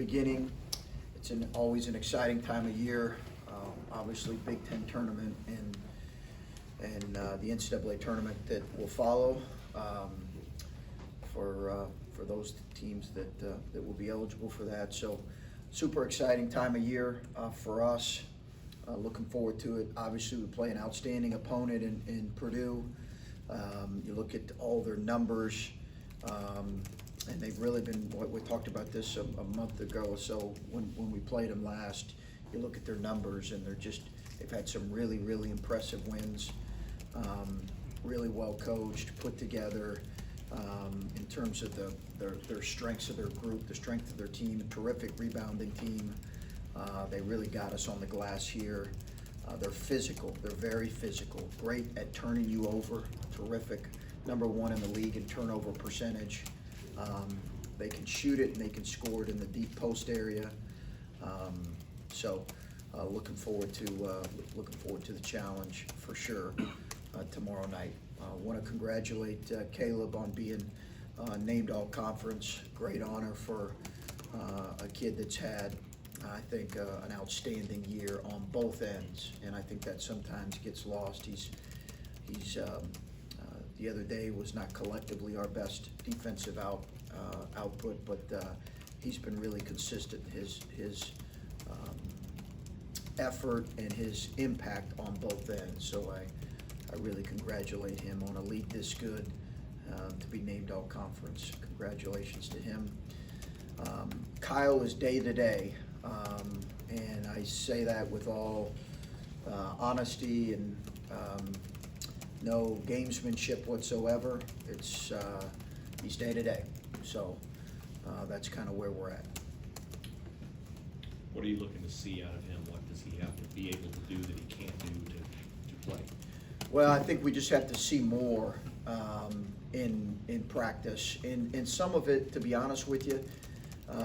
beginning. It's always an exciting time of year. Obviously, Big Ten tournament and the NCAA tournament that will follow for those teams that will be eligible for that. So, super exciting time of year for us. Looking forward to it. Obviously, we play an outstanding opponent in Purdue. You look at all their numbers, and they've really been, we talked about this a month ago or so when we played them last. You look at their numbers, and they've had some really, really impressive wins. Really well coached, put together in terms of their strengths of their group, the strength of their team, a terrific rebounding team. They really got us on the glass here. They're physical, they're very physical, great at turning you over, terrific, #1 in the league in turnover percentage. They can shoot it and they can score it in the deep post area. Looking forward to the challenge for sure tomorrow night. Want to congratulate Caleb on being named all conference. Great honor for a kid that's had, I think, an outstanding year on both ends, and I think that sometimes gets lost. He's the other day was not collectively our best defensive output, but he's been really consistent. His effort and his impact on both ends. So I really congratulate him on a league this good to be named all conference. Congratulations to him. Kyle is day to day. And I say that with all honesty and no gamesmanship whatsoever. He's day to day. So that's kind of where we're at. What are you looking to see out of him? What does he have to be able to do that he can't do to play? Well, I think we just have to see more in practice. And some of it, to be honest with you,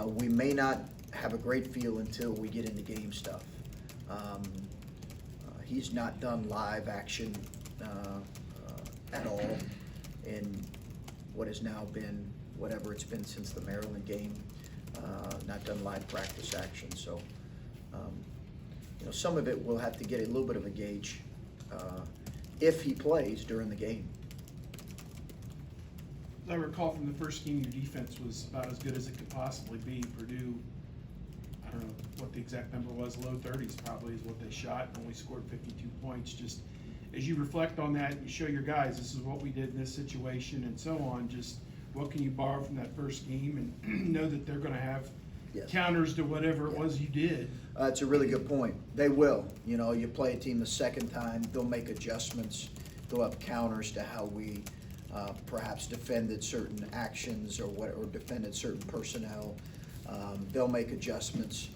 we may not have a great feel until we get into game stuff. He's not done live action at all in what has now been, whatever it's been since the Maryland game, not done live practice action. So, some of it we'll have to get a little bit of a gauge if he plays during the game. As I recall from the first game, your defense was about as good as it could possibly be. Purdue, I don't know what the exact number was, low 30s probably is what they shot, and only scored 52 points. Just as you reflect on that, you show your guys, this is what we did in this situation and so on, just what can you borrow from that first game and know that they're going to have counters to whatever it was you did. It's a really good point. They will. You play a team the second time, they'll make adjustments. They'll have counters to how we perhaps defended certain actions or defended certain personnel. They'll make adjustments.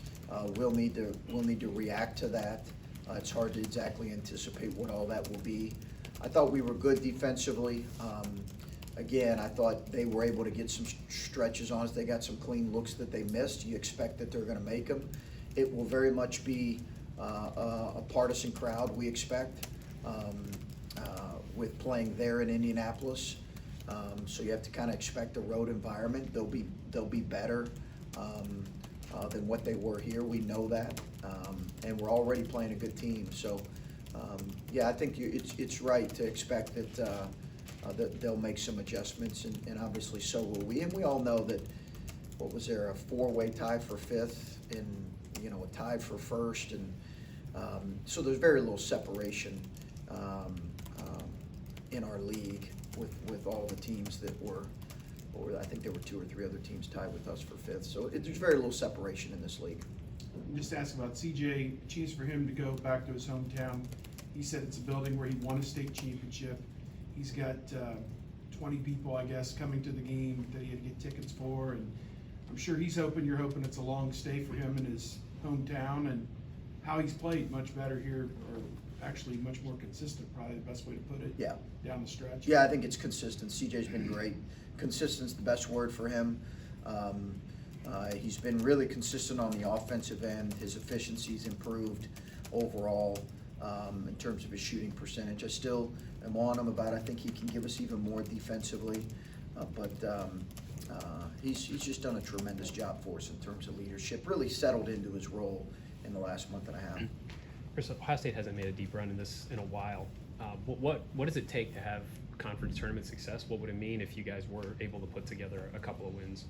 We'll need to react to that. It's hard to exactly anticipate what all that will be. I thought we were good defensively. Again, I thought they were able to get some stretches on us. They got some clean looks that they missed. You expect that they're going to make them. It will very much be a partisan crowd, we expect, with playing there in Indianapolis. So you have to kind of expect a road environment. They'll be better than what they were here. We know that, and we're already playing a good team. So, I think it's right to expect that they'll make some adjustments, and obviously so will we. And we all know that, what was there, a 4-way tie for 5th and, a tie for 1st. And so there's very little separation in our league with all the teams that were, or I think there were 2 or 3 other teams tied with us for 5th. So there's very little separation in this league. Just ask about CJ, a chance for him to go back to his hometown. He said it's a building where he won a state championship. He's got 20 people, I guess, coming to the game that he had to get tickets for, and I'm sure you're hoping it's a long stay for him in his hometown, and how he's played much better here, or actually much more consistent, probably the best way to put it. Yeah. Down the stretch. Yeah, I think it's consistent. CJ's been great. Consistent's the best word for him. He's been really consistent on the offensive end. His efficiency's improved overall in terms of his shooting percentage. I still am on him about, I think he can give us even more defensively, but he's just done a tremendous job for us in terms of leadership, really settled into his role in the last month and a half. Chris, Ohio State hasn't made a deep run in this in a while. What does it take to have conference tournament success? What would it mean if you guys were able to put together a couple of wins?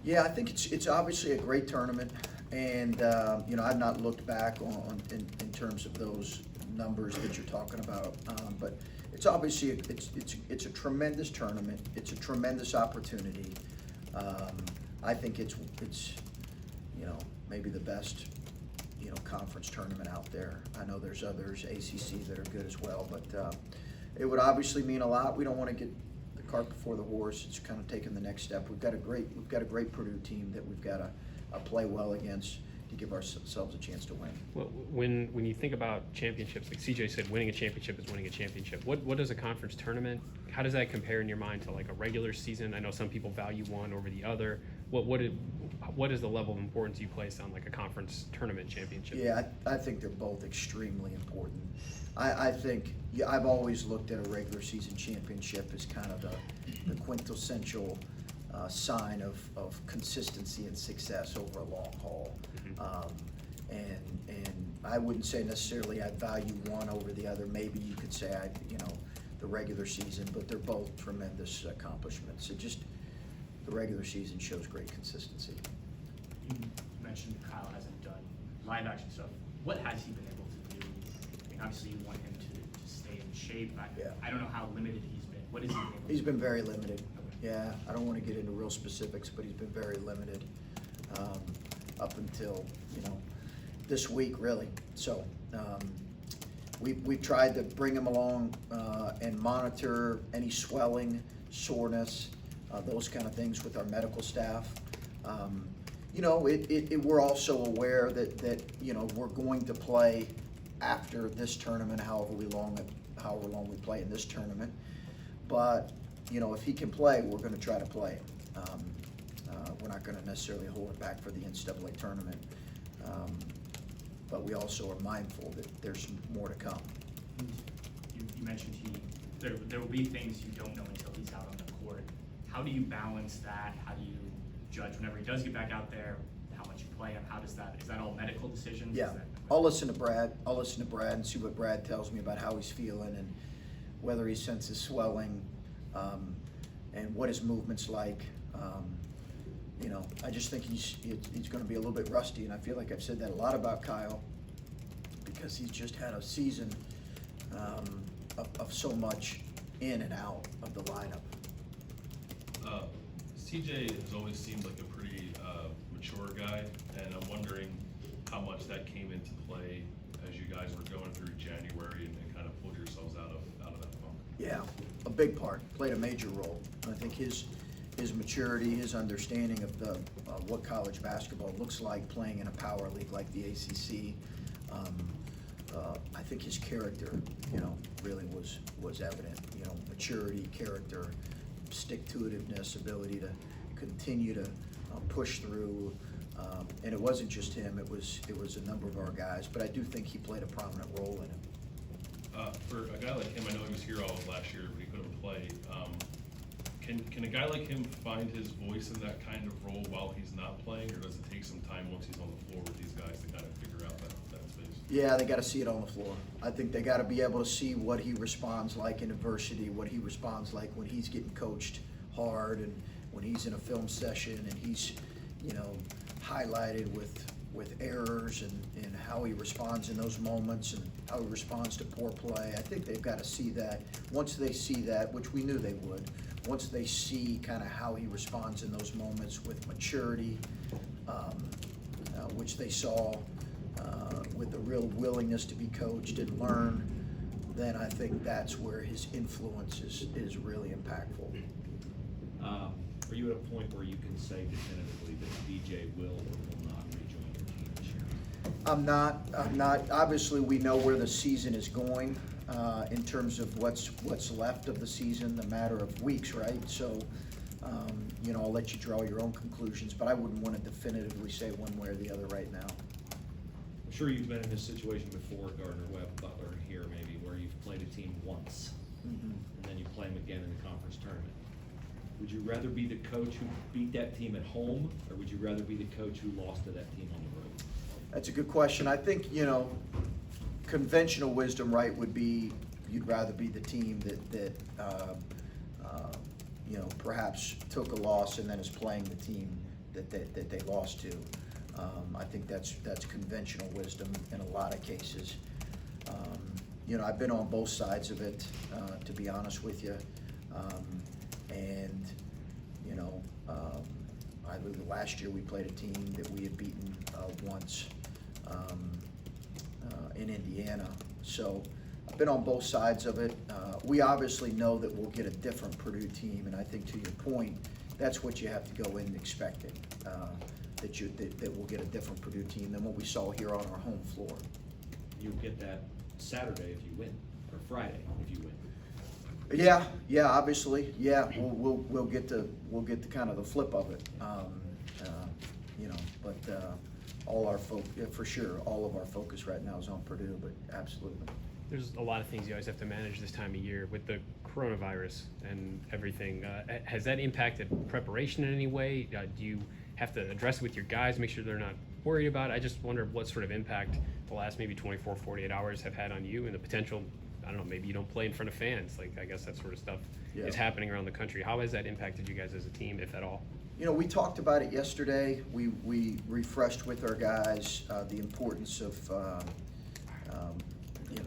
Yeah, I think it's obviously a great tournament, and I've not looked back on in terms of those numbers that you're talking about, but it's obviously it's a tremendous tournament. It's a tremendous opportunity. I think it's maybe the best conference tournament out there. I know there's others, ACC, that are good as well, but it would obviously mean a lot. We don't want to get the cart before the horse. It's kind of taking the next step. We've got a great Purdue team that we've got to play well against to give ourselves a chance to win. Well, when you think about championships, like CJ said, winning a championship is winning a championship. What does a conference tournament? How does that compare in your mind to like a regular season? I know some people value one over the other. What is the level of importance you place on like a conference tournament championship? Yeah, I think they're both extremely important. I think I've always looked at a regular season championship as kind of the quintessential sign of consistency and success over a long haul. And I wouldn't say necessarily I value one over the other. Maybe you could say the regular season, but they're both tremendous accomplishments. The regular season shows great consistency. You mentioned Kyle hasn't done live action stuff. What has he been able to do? I mean, obviously you want him to stay in shape. I don't know how limited he's been. What is he able to do? He's been very limited. Yeah, I don't want to get into real specifics, but he's been very limited up until this week, really. So we've tried to bring him along and monitor any swelling, soreness, those kind of things with our medical staff. We're also aware that we're going to play after this tournament, however long we play in this tournament. But if he can play, we're going to try to play him. We're not going to necessarily hold it back for the NCAA tournament, but we also are mindful that there's more to come. You mentioned there will be things you don't know until he's out on the court. How do you balance that? How do you judge whenever he does get back out there, how much you play him? Is that all medical decisions? Yeah, I'll listen to Brad and see what Brad tells me about how he's feeling and whether he senses swelling, and what his movement's like. I just think he's going to be a little bit rusty, and I feel like I've said that a lot about Kyle because he's just had a season of so much in and out of the lineup. CJ has always seemed like a pretty mature guy, and I'm wondering how much that came into play as you guys were going through January and kind of pulled yourselves out of that funk. Yeah, a big part, played a major role. I think his maturity, his understanding of what college basketball looks like playing in a power league like the ACC. I think his character, really was evident. Maturity, character, stick-to-itiveness, ability to continue to push through. And it wasn't just him; it was a number of our guys. But I do think he played a prominent role in it. For a guy like him, I know he was here all of last year, but he couldn't play. Can a guy like him find his voice in that kind of role while he's not playing, or does it take some time once he's on the floor with these guys to kind of figure out that space? Yeah, they got to see it on the floor. I think they got to be able to see what he responds like in adversity, what he responds like when he's getting coached hard, and when he's in a film session and he's, highlighted with errors and how he responds in those moments and how he responds to poor play. I think they've got to see that. Once they see that, which we knew they would, once they see kind of how he responds in those moments with maturity, which they saw with the real willingness to be coached and learn, then I think that's where his influence is really impactful. Are you at a point where you can say definitively that DJ will or will not rejoin your team this year? I'm not. Obviously, we know where the season is going in terms of what's left of the season, a matter of weeks, right? So, I'll let you draw your own conclusions, but I wouldn't want to definitively say one way or the other right now. I'm sure you've been in this situation before, Gardner, Webb, Butler, and here maybe, where you've played a team once, Mm-hmm. and then you play them again in the conference tournament. Would you rather be the coach who beat that team at home, or would you rather be the coach who lost to that team on the road? That's a good question. I think, conventional wisdom, right, would be you'd rather be the team that perhaps took a loss and then is playing the team that they lost to. I think that's conventional wisdom in a lot of cases. I've been on both sides of it, to be honest with you. Last year we played a team that we had beaten once in Indiana. So I've been on both sides of it. We obviously know that we'll get a different Purdue team, and I think to your point, that's what you have to go in expecting, that we'll get a different Purdue team than what we saw here on our home floor. You'll get that Saturday if you win, or Friday if you win. Yeah, obviously, yeah, we'll get the kind of the flip of it, but all of our focus right now is on Purdue, but absolutely. There's a lot of things you always have to manage this time of year with the coronavirus and everything. Has that impacted preparation in any way? Do you have to address it with your guys, make sure they're not worried about it? I just wonder what sort of impact the last maybe 24, 48 hours have had on you and the potential, I don't know, maybe you don't play in front of fans. Like, I guess that sort of stuff is happening around the country. How has that impacted you guys as a team, if at all? We talked about it yesterday. We refreshed with our guys the importance of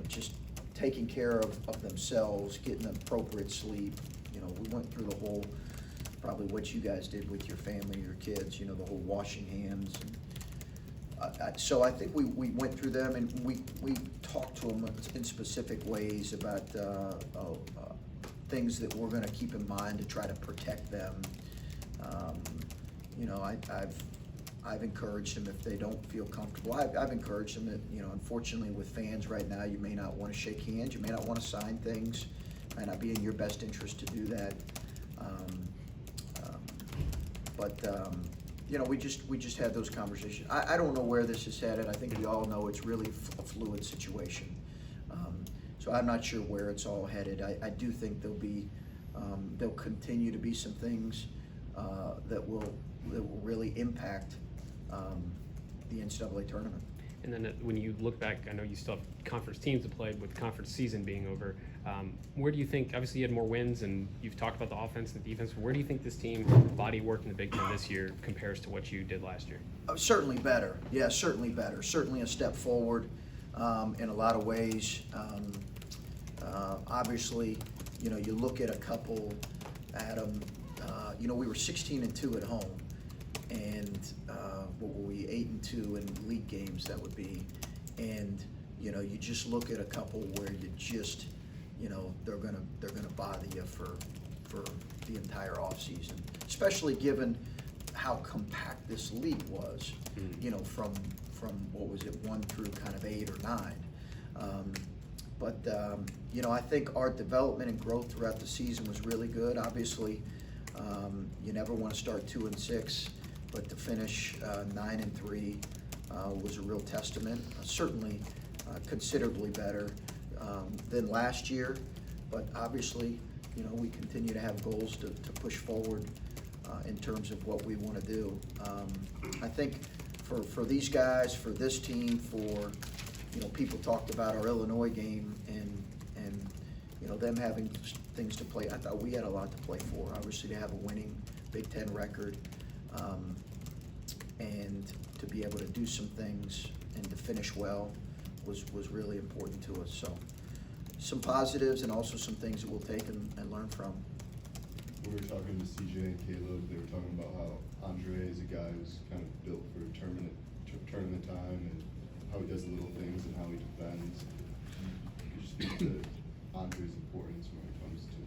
just taking care of themselves, getting appropriate sleep. We went through the whole, probably what you guys did with your family, your kids, the whole washing hands. So I think we went through them, and we talked to them in specific ways about things that we're going to keep in mind to try to protect them. I've encouraged them if they don't feel comfortable. I've encouraged them that, unfortunately with fans right now, you may not want to shake hands, you may not want to sign things, it might not be in your best interest to do that. We just had those conversations. I don't know where this is headed. I think we all know it's really a fluid situation. So I'm not sure where it's all headed. I do think there'll continue to be some things that will really impact the NCAA tournament. And then when you look back, I know you still have conference teams to play with conference season being over. Where do you think, obviously you had more wins and you've talked about the offense and the defense, where do you think this team body work in the Big Ten this year compares to what you did last year? Certainly better. Yeah, certainly better. Certainly a step forward in a lot of ways. Obviously, you look at a couple, Adam, we were 16-2 at home, and what were we, 8-2 in league games, that would be. And, you just look at a couple where you just, they're gonna bother you for the entire offseason, especially given how compact this league was, from what was it, 1 through kind of 8 or 9. I think our development and growth throughout the season was really good. Obviously, you never want to start 2-6, but to finish 9-3 was a real testament. Certainly considerably better than last year, but obviously, we continue to have goals to push forward in terms of what we want to do. I think for these guys, for this team, for people talked about our Illinois game and them having things to play. I thought we had a lot to play for. Obviously, to have a winning Big Ten record, and to be able to do some things and to finish well was really important to us. So some positives and also some things that we'll take and learn from. We were talking to CJ and Caleb. They were talking about how Andre is a guy who's kind of built for tournament time, and how he does the little things and how he defends. Could you speak to Andre's importance when it comes to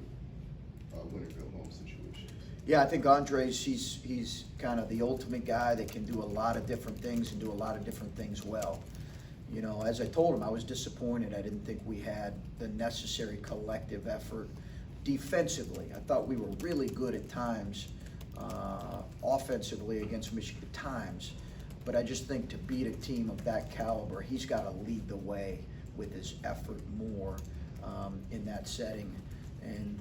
win-or-go home situations? Yeah, I think Andre's, he's kind of the ultimate guy that can do a lot of different things and do a lot of different things well. As I told him, I was disappointed. I didn't think we had the necessary collective effort defensively. I thought we were really good at times, offensively against Michigan at times. But I just think to beat a team of that caliber, he's got to lead the way with his effort more in that setting. And,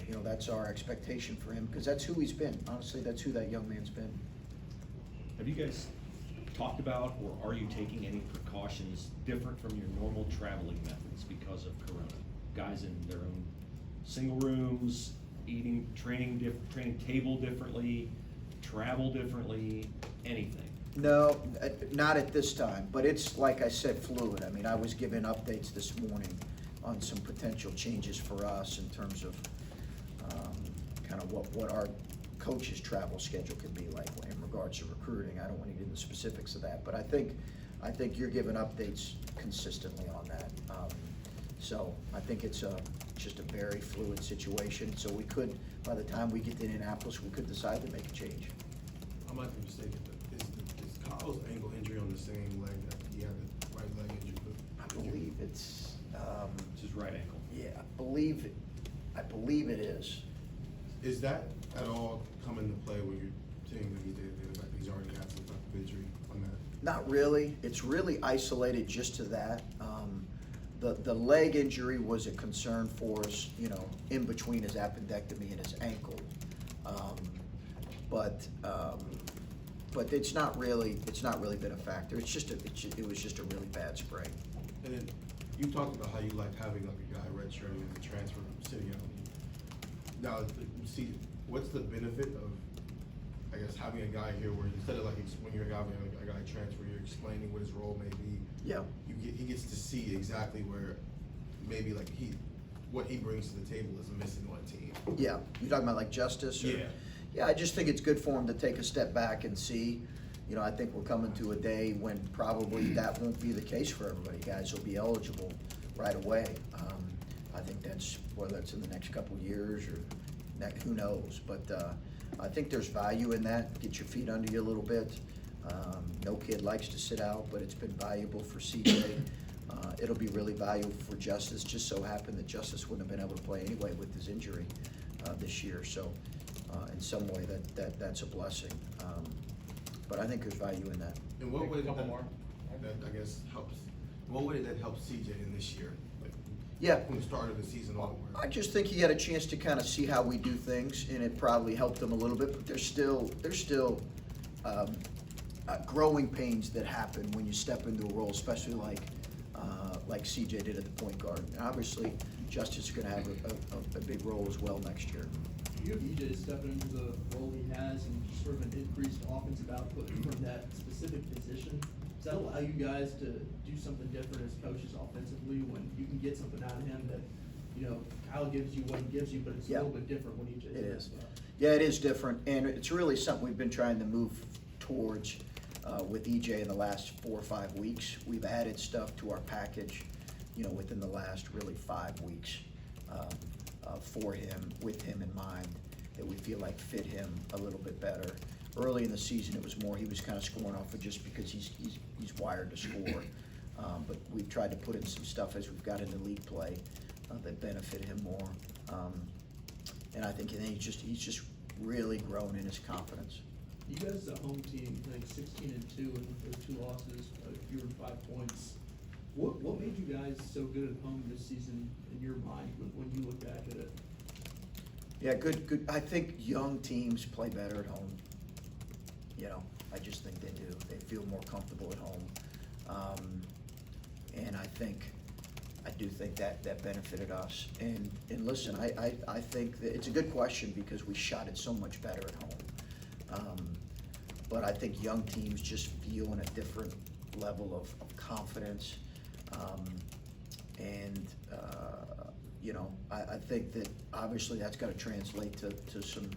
you know, that's our expectation for him, because that's who he's been. Honestly, that's who that young man's been. Have you guys talked about, or are you taking any precautions different from your normal traveling methods because of Corona? Guys in their own single rooms, eating, training table differently, travel differently, anything? No, not at this time, but it's, like I said, fluid. I mean, I was given updates this morning on some potential changes for us in terms of kind of what our coach's travel schedule could be like in regards to recruiting. I don't want to get into the specifics of that, but I think you're given updates consistently on that. So I think it's just a very fluid situation. So we could, by the time we get to Indianapolis, we could decide to make a change. I might be mistaken, but is Kyle's ankle injury on the same leg that he had the right leg injury with? I believe it's, It's his right ankle. yeah, I believe it is. Is that at all come into play when you're saying that he's already had some type of injury on that? Not really. It's really isolated just to that. The leg injury was a concern for us, you know, in between his appendectomy and his ankle. But it's not really been a factor. It was just a really bad sprain. And then you talked about how you like having like a guy redshirting as a transfer from sitting out. Now, see, what's the benefit of, I guess, having a guy here where instead of like when you're having a guy transfer, you're explaining what his role may be. Yeah. He gets to see exactly where maybe like what he brings to the table is missing on a team. Yeah. You talking about like Justice? Or? Yeah. Yeah, I just think it's good for him to take a step back and see. You know, I think we're coming to a day when probably that won't be the case for everybody. Guys will be eligible right away. I think that's, whether it's in the next couple of years or who knows. But I think there's value in that. Get your feet under you a little bit. No kid likes to sit out, but it's been valuable for CJ. It'll be really valuable for Justice. Just so happened that Justice wouldn't have been able to play anyway with his injury this year. So in some way that's a blessing. But I think there's value in that. In what way did Couple that, more. that I guess helps? In what way did that help CJ in this year? Like Yeah. from the start of the season onward. I just think he had a chance to kind of see how we do things, and it probably helped him a little bit. But there's still growing pains that happen when you step into a role, especially like CJ did at the point guard. And obviously, Justice is going to have a big role as well next year. You have EJ stepping into the role he has and just sort of an increased offensive output from that specific position. Does that allow you guys to do something different as coaches offensively when you can get something out of him that, you know, Kyle gives you what he gives you, but it's Yeah. a little bit different when EJ It does is. that? Yeah, it is different, and it's really something we've been trying to move towards with EJ in the last 4 or 5 weeks. We've added stuff to our package, you know, within the last really 5 weeks for him, with him in mind, that we feel like fit him a little bit better. Early in the season, it was more he was kind of scoring off of just because he's wired to score. But we've tried to put in some stuff as we've got into league play that benefit him more. And I think he's just really grown in his confidence. You guys as a home team, I think 16-2 and those 2 losses, fewer than 5 points. What made you guys so good at home this season in your mind when you look back at it? Yeah, good. I think young teams play better at home. You know, I just think they do. They feel more comfortable at home. And I do think that benefited us. And listen, I think that it's a good question because we shot it so much better at home. But I think young teams just feel in a different level of confidence. You know, I think that obviously that's got to translate to some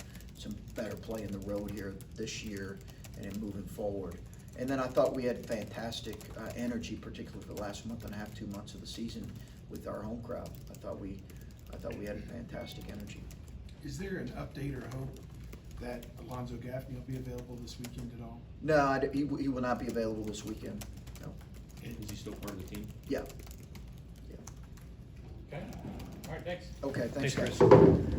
better play in the road here this year and in moving forward. And then I thought we had fantastic energy, particularly for the last month and a half, 2 months of the season with our home crowd. I thought we had fantastic energy. Is there an update or hope that Alonzo Gaffney will be available this weekend at all? No, he will not be available this weekend. No. Is he still part of the team? Yeah. Okay. All right, thanks. Okay, thanks, Thanks, guys. Chris.